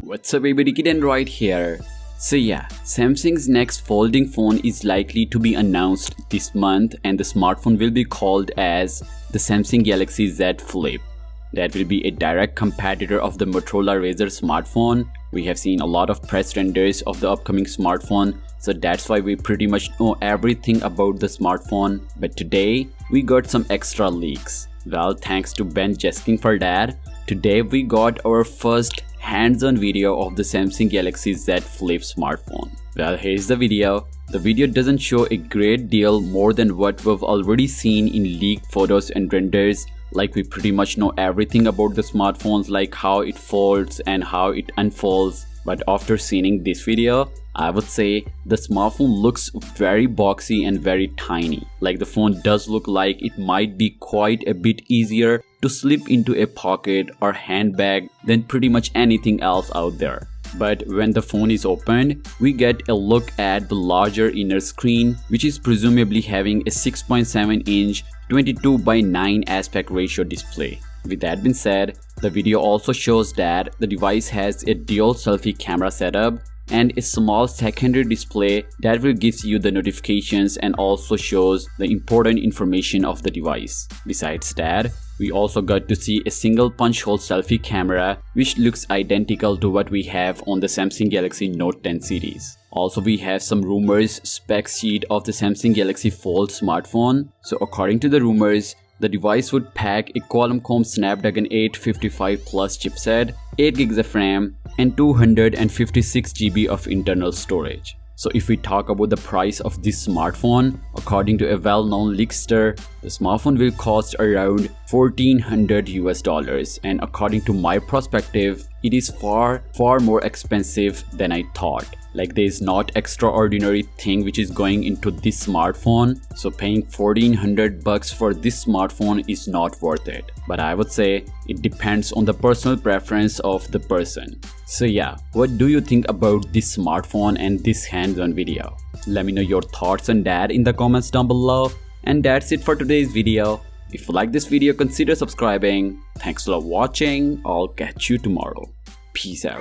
What's up everybody, Kid and right here. So yeah, Samsung's next folding phone is likely to be announced this month, and the smartphone will be called as the Samsung Galaxy Z Flip. That will be a direct competitor of the Motorola Razr smartphone. We have seen a lot of press renders of the upcoming smartphone, so that's why we pretty much know everything about the smartphone. But today, we got some extra leaks. Well, thanks to Ben Jesking for that. Today we got our first hands-on video of the Samsung Galaxy Z Flip smartphone. Well, here's the video. The video doesn't show a great deal more than what we've already seen in leaked photos and renders. Like, we pretty much know everything about the smartphones, like how it folds and how it unfolds. But after seeing this video, I would say the smartphone looks very boxy and very tiny. Like, the phone does look like it might be quite a bit easier to slip into a pocket or handbag than pretty much anything else out there. But when the phone is opened, we get a look at the larger inner screen, which is presumably having a 6.7-inch 22:9 aspect ratio display. With that being said, the video also shows that the device has a dual selfie camera setup and a small secondary display that will give you the notifications and also shows the important information of the device. Besides that, we also got to see a single punch hole selfie camera, which looks identical to what we have on the Samsung Galaxy Note 10 series. Also, we have some rumors spec sheet of the Samsung Galaxy Fold smartphone. So according to the rumors, the device would pack a Qualcomm Snapdragon 855 Plus chipset, 8GB of RAM, and 256GB of internal storage. So if we talk about the price of this smartphone, according to a well-known leakster, the smartphone will cost around $1,400 and according to my perspective, it is far more expensive than I thought. Like, there is not extraordinary thing which is going into this smartphone, so paying $1,400 for this smartphone is not worth it. But I would say it depends on the personal preference of the person. So yeah, what do you think about this smartphone and this hands-on video? Let me know your thoughts on that in the comments down below. And that's it for today's video. If you like this video, consider subscribing. Thanks for watching. I'll catch you tomorrow. Peace out.